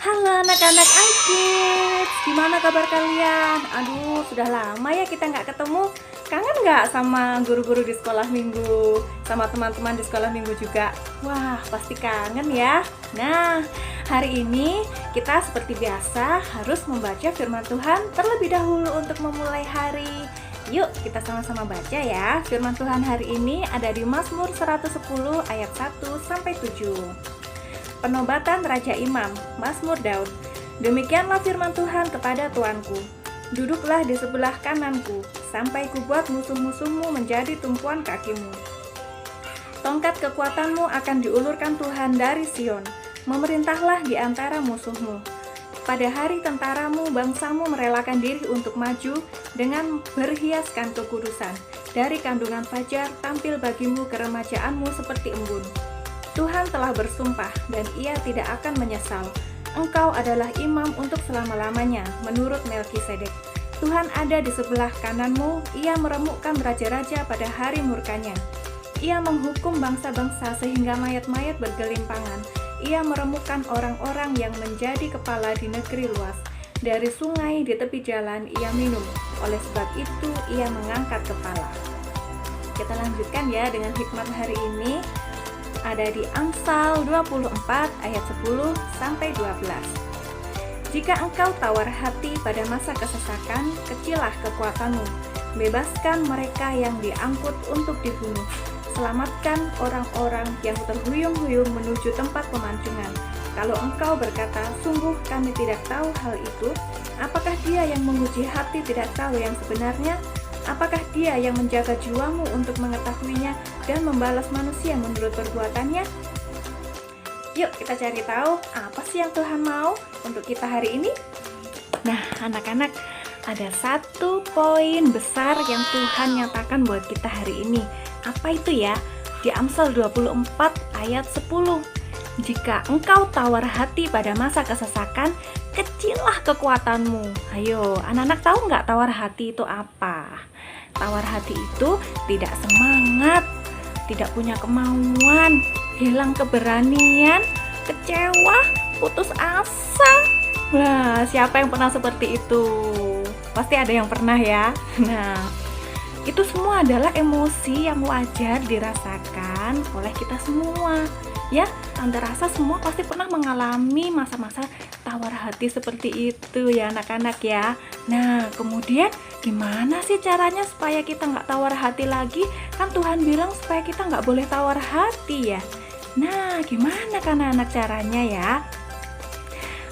Halo anak-anak Kids, gimana kabar kalian? Aduh, sudah lama ya kita nggak ketemu. Kangen nggak sama guru-guru di sekolah minggu? Sama teman-teman di sekolah minggu juga? Wah, pasti kangen ya. Nah, hari ini kita seperti biasa harus membaca firman Tuhan terlebih dahulu untuk memulai hari. Yuk, kita sama-sama baca ya. Firman Tuhan hari ini ada di Mazmur 110 ayat 1 sampai 7. Penobatan Raja Imam, Mazmur Daud. Demikianlah firman Tuhan kepada Tuanku, duduklah di sebelah kananku, sampai kubuat musuh-musuhmu menjadi tumpuan kakimu. Tongkat kekuatanmu akan diulurkan Tuhan dari Sion, memerintahlah di antara musuhmu. Pada hari tentaramu, bangsamu merelakan diri untuk maju dengan berhiaskan kekudusan. Dari kandungan fajar tampil bagimu keremajaanmu seperti embun. Tuhan telah bersumpah dan ia tidak akan menyesal. Engkau adalah imam untuk selama-lamanya, menurut Melkisedek. Tuhan ada di sebelah kananmu, ia meremukkan raja-raja pada hari murkanya. Ia menghukum bangsa-bangsa sehingga mayat-mayat bergelimpangan. Ia meremukkan orang-orang yang menjadi kepala di negeri luas. Dari sungai di tepi jalan ia minum, oleh sebab itu ia mengangkat kepala. Kita lanjutkan ya dengan hikmat hari ini. Ada di Amsal 24 ayat 10 sampai 12. Jika engkau tawar hati pada masa kesesakan, kecillah kekuatanmu. Bebaskan mereka yang diangkut untuk dibunuh. Selamatkan orang-orang yang terhuyung-huyung menuju tempat pemancungan. Kalau engkau berkata, sungguh kami tidak tahu hal itu, apakah dia yang menguji hati tidak tahu yang sebenarnya? Apakah dia yang menjaga jiwamu untuk mengetahuinya dan membalas manusia menurut perbuatannya? Yuk kita cari tahu apa sih yang Tuhan mau untuk kita hari ini. Nah anak-anak, ada satu poin besar yang Tuhan nyatakan buat kita hari ini. Apa itu ya? Di Amsal 24 ayat 10. Jika engkau tawar hati pada masa kesesakan, kecillah kekuatanmu. Ayo, anak-anak tahu nggak tawar hati itu apa? Tawar hati itu tidak semangat, tidak punya kemauan, hilang keberanian, kecewa, putus asa. Nah, siapa yang pernah seperti itu? Pasti ada yang pernah ya. Nah, itu semua adalah emosi yang wajar dirasakan oleh kita semua. Ya, tante rasa semua pasti pernah mengalami masa-masa tawar hati seperti itu ya anak-anak ya. Nah, kemudian gimana sih caranya supaya kita nggak tawar hati lagi? Kan Tuhan bilang supaya kita nggak boleh tawar hati ya. Nah, gimana kan anak caranya ya?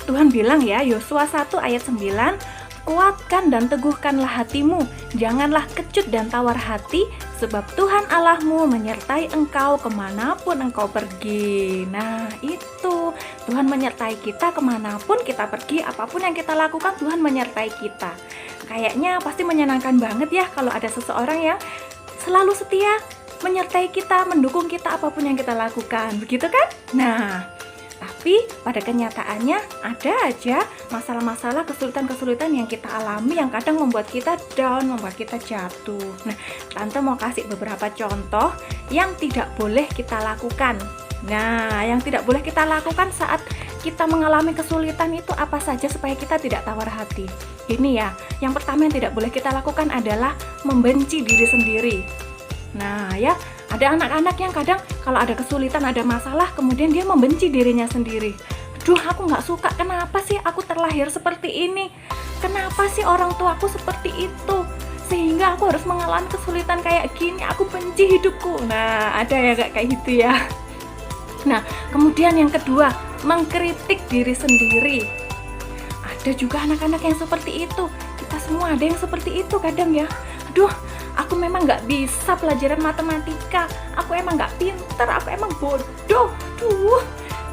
Tuhan bilang ya, Yosua 1 ayat 9, kuatkan dan teguhkanlah hatimu, janganlah kecut dan tawar hati, sebab Tuhan Allahmu menyertai engkau kemanapun engkau pergi. Nah itu, Tuhan menyertai kita kemanapun kita pergi, apapun yang kita lakukan Tuhan menyertai kita. Kayaknya pasti menyenangkan banget ya kalau ada seseorang yang selalu setia, menyertai kita, mendukung kita apapun yang kita lakukan, begitu kan? Nah, tapi pada kenyataannya ada aja masalah-masalah, kesulitan-kesulitan yang kita alami yang kadang membuat kita down, membuat kita jatuh. Nah, Tante mau kasih beberapa contoh yang tidak boleh kita lakukan. Nah, yang tidak boleh kita lakukan saat kita mengalami kesulitan itu apa saja supaya kita tidak tawar hati. Ini ya, yang pertama yang tidak boleh kita lakukan adalah membenci diri sendiri. Nah ya, ada anak-anak yang kadang kalau ada kesulitan, ada masalah, kemudian dia membenci dirinya sendiri. Aduh, aku gak suka, kenapa sih aku terlahir seperti ini? Kenapa sih orang tuaku seperti itu? Sehingga aku harus mengalami kesulitan kayak gini, aku benci hidupku. Nah, ada ya kayak gitu ya. Nah, kemudian yang kedua, mengkritik diri sendiri. Ada juga anak-anak yang seperti itu. Kita semua ada yang seperti itu kadang ya. Aduh, aku memang gak bisa pelajaran matematika, aku emang gak pinter, aku emang bodoh. Duh,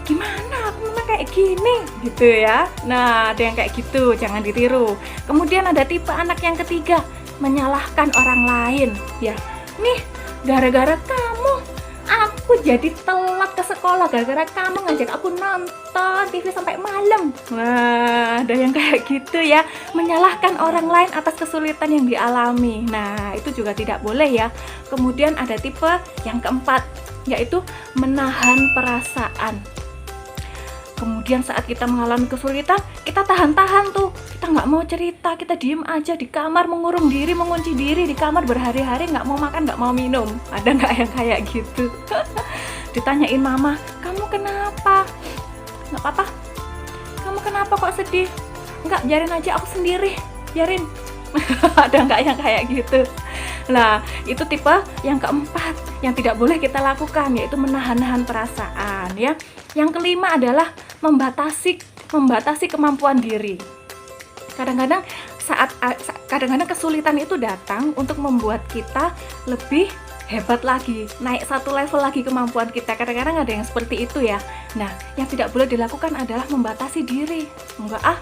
gimana aku memang kayak gini gitu ya. Nah, ada yang kayak gitu, jangan ditiru. Kemudian ada tipe anak yang ketiga, menyalahkan orang lain. Ya, nih gara-gara kamu aku jadi telat ke sekolah, gara-gara kamu ngajak aku nonton TV sampai malam. Nah, ada yang kayak gitu ya, menyalahkan orang lain atas kesulitan yang dialami. Nah, itu juga tidak boleh ya. Kemudian ada tipe yang keempat, yaitu menahan perasaan. Kemudian saat kita mengalami kesulitan, kita tahan-tahan tuh, kita nggak mau cerita, kita diem aja di kamar, mengurung diri, mengunci diri di kamar berhari-hari, nggak mau makan, nggak mau minum. Ada nggak yang kayak gitu? Ditanyain mama, kamu kenapa? Nggak apa-apa. Kamu kenapa kok sedih? Nggak, biarin aja, aku sendiri, biarin. Ada nggak yang kayak gitu? Nah, itu tipe yang keempat yang tidak boleh kita lakukan, yaitu menahan-nahan perasaan, ya. Yang kelima adalah membatasi kemampuan diri. Kadang-kadang kesulitan itu datang untuk membuat kita lebih hebat lagi, naik satu level lagi kemampuan kita. Kadang-kadang ada yang seperti itu ya. Nah, yang tidak boleh dilakukan adalah membatasi diri. Enggak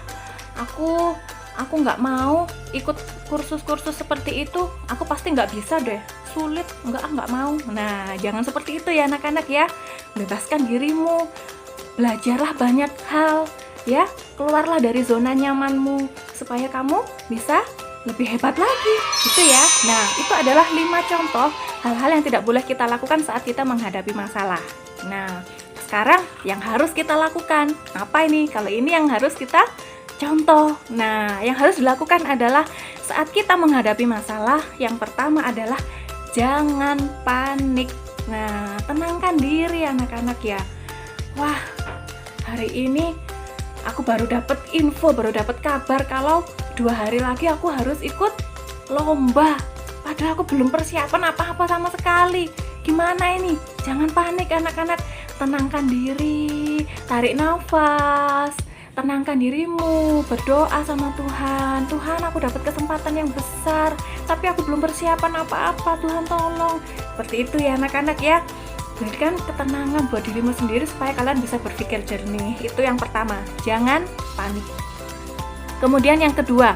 aku nggak mau ikut kursus-kursus seperti itu, aku pasti nggak bisa deh, sulit, nggak mau. Nah, jangan seperti itu ya anak-anak ya. Bebaskan dirimu, belajarlah banyak hal ya, keluarlah dari zona nyamanmu supaya kamu bisa lebih hebat lagi gitu ya. Nah, itu adalah 5 contoh hal-hal yang tidak boleh kita lakukan saat kita menghadapi masalah. Nah, sekarang yang harus kita lakukan apa ini? Kalau ini yang harus kita contoh. Nah, yang harus dilakukan adalah saat kita menghadapi masalah, yang pertama adalah jangan panik. Nah, tenangkan diri anak-anak ya. Wah, hari ini aku baru dapat info, baru dapat kabar kalau 2 hari lagi aku harus ikut lomba. Padahal aku belum persiapan apa-apa sama sekali. Gimana ini? Jangan panik anak-anak. Tenangkan diri, tarik nafas, tenangkan dirimu, berdoa sama Tuhan. Tuhan, aku dapat kesempatan yang besar, tapi aku belum persiapan apa-apa. Tuhan tolong. Seperti itu ya anak-anak ya. Berikan ketenangan buat dirimu sendiri supaya kalian bisa berpikir jernih. Itu yang pertama, jangan panik. Kemudian yang kedua,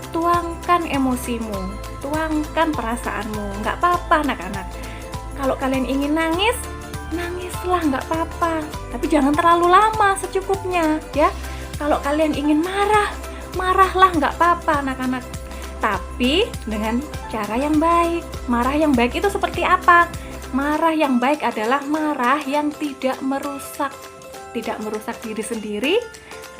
tuangkan emosimu, tuangkan perasaanmu. Nggak apa-apa anak-anak. Kalau kalian ingin nangis, nangislah, nggak apa-apa. Tapi jangan terlalu lama, secukupnya ya. Kalau kalian ingin marah, marahlah, nggak apa-apa anak-anak. Tapi dengan cara yang baik. Marah yang baik itu seperti apa? Marah yang baik adalah marah yang tidak merusak diri sendiri,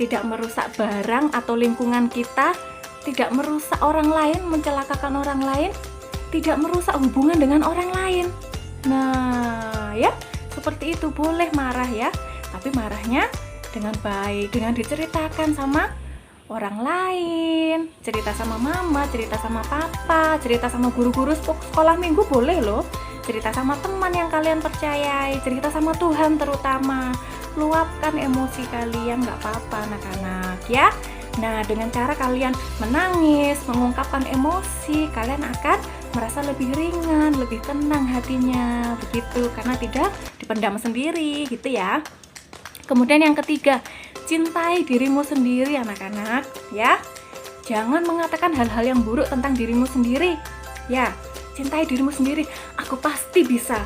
tidak merusak barang atau lingkungan kita, tidak merusak orang lain, mencelakakan orang lain, tidak merusak hubungan dengan orang lain. Nah, ya, seperti itu. Boleh marah ya, tapi marahnya dengan baik, dengan diceritakan sama orang lain, cerita sama mama, cerita sama papa, cerita sama guru-guru sekolah minggu boleh loh. Cerita sama teman yang kalian percayai, cerita sama Tuhan terutama. Luapkan emosi kalian, nggak apa-apa anak-anak ya. Nah, dengan cara kalian menangis, mengungkapkan emosi, kalian akan merasa lebih ringan, lebih tenang hatinya, begitu, karena tidak dipendam sendiri gitu ya. Kemudian yang ketiga, cintai dirimu sendiri anak-anak ya. Jangan mengatakan hal-hal yang buruk tentang dirimu sendiri ya. Cintai dirimu sendiri. Aku pasti bisa.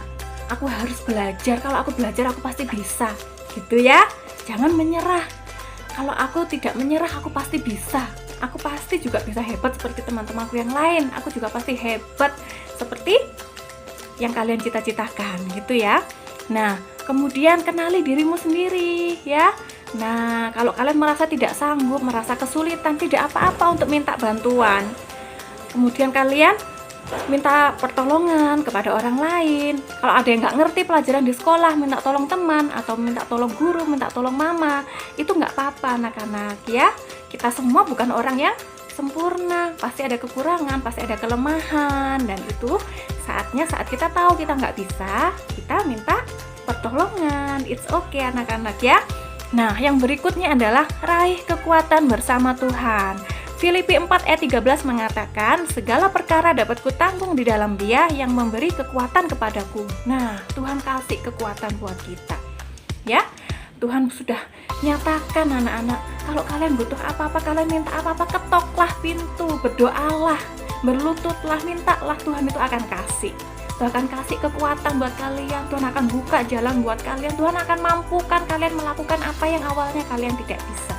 Aku harus belajar. Kalau aku belajar, aku pasti bisa. Gitu ya. Jangan menyerah. Kalau aku tidak menyerah, aku pasti bisa. Aku pasti juga bisa hebat seperti teman-temanku yang lain. Aku juga pasti hebat seperti yang kalian cita-citakan. Gitu ya. Nah, kemudian kenali dirimu sendiri ya. Nah, kalau kalian merasa tidak sanggup, merasa kesulitan, tidak apa-apa untuk minta bantuan. Kemudian kalian minta pertolongan kepada orang lain. Kalau ada yang nggak ngerti pelajaran di sekolah, minta tolong teman atau minta tolong guru, minta tolong mama. Itu nggak apa-apa anak-anak ya. Kita semua bukan orang yang sempurna, pasti ada kekurangan, pasti ada kelemahan. Dan itu saatnya saat kita tahu kita nggak bisa, kita minta pertolongan. It's okay anak-anak ya. Nah, yang berikutnya adalah raih kekuatan bersama Tuhan. Filipi 4 ayat 13 mengatakan, segala perkara dapat kutanggung di dalam Dia yang memberi kekuatan kepadaku. Nah, Tuhan kasih kekuatan buat kita. Ya, Tuhan sudah nyatakan anak-anak, kalau kalian butuh apa-apa, kalian minta apa-apa, ketoklah pintu, berdoalah, berlututlah, mintalah, Tuhan itu akan kasih. Tuhan akan kasih kekuatan buat kalian, Tuhan akan buka jalan buat kalian, Tuhan akan mampukan kalian melakukan apa yang awalnya kalian tidak bisa.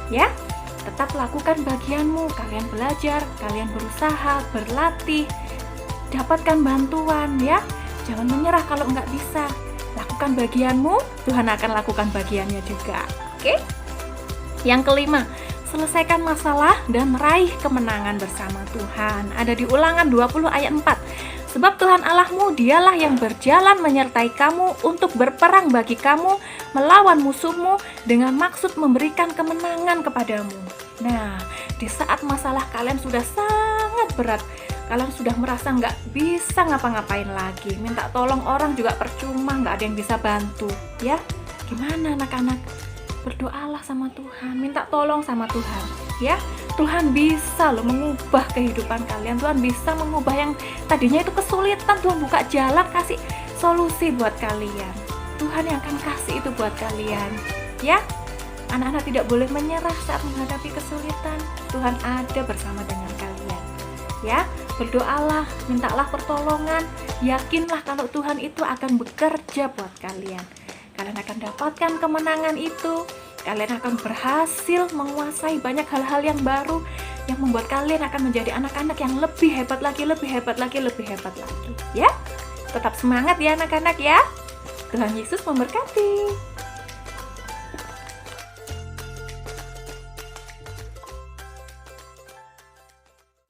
Ya, tetap lakukan bagianmu, kalian belajar, kalian berusaha, berlatih, dapatkan bantuan ya. Jangan menyerah kalau nggak bisa. lakukan bagianmu, Tuhan akan lakukan bagiannya juga. Oke? Yang kelima, selesaikan masalah dan meraih kemenangan bersama Tuhan. Ada di Ulangan 20 ayat 4. Sebab Tuhan Allahmu dialah yang berjalan menyertai kamu untuk berperang bagi kamu, melawan musuhmu dengan maksud memberikan kemenangan kepadamu. Nah, di saat masalah kalian sudah sangat berat, kalian sudah merasa nggak bisa ngapa-ngapain lagi, minta tolong orang juga percuma, nggak ada yang bisa bantu, ya. Gimana anak-anak? Berdoalah sama Tuhan, minta tolong sama Tuhan, ya. Tuhan bisa loh mengubah kehidupan kalian. Tuhan bisa mengubah yang tadinya itu kesulitan, Tuhan buka jalan, kasih solusi buat kalian. Tuhan yang akan kasih itu buat kalian, ya. Anak-anak tidak boleh menyerah saat menghadapi kesulitan. Tuhan ada bersama dengan kalian, ya. Berdoalah, mintalah pertolongan, yakinlah kalau Tuhan itu akan bekerja buat kalian. Kalian akan dapatkan kemenangan itu. Kalian akan berhasil menguasai banyak hal-hal yang baru yang membuat kalian akan menjadi anak-anak yang lebih hebat lagi, lebih hebat lagi, lebih hebat lagi, ya. Tetap semangat ya anak-anak ya. Tuhan Yesus memberkati.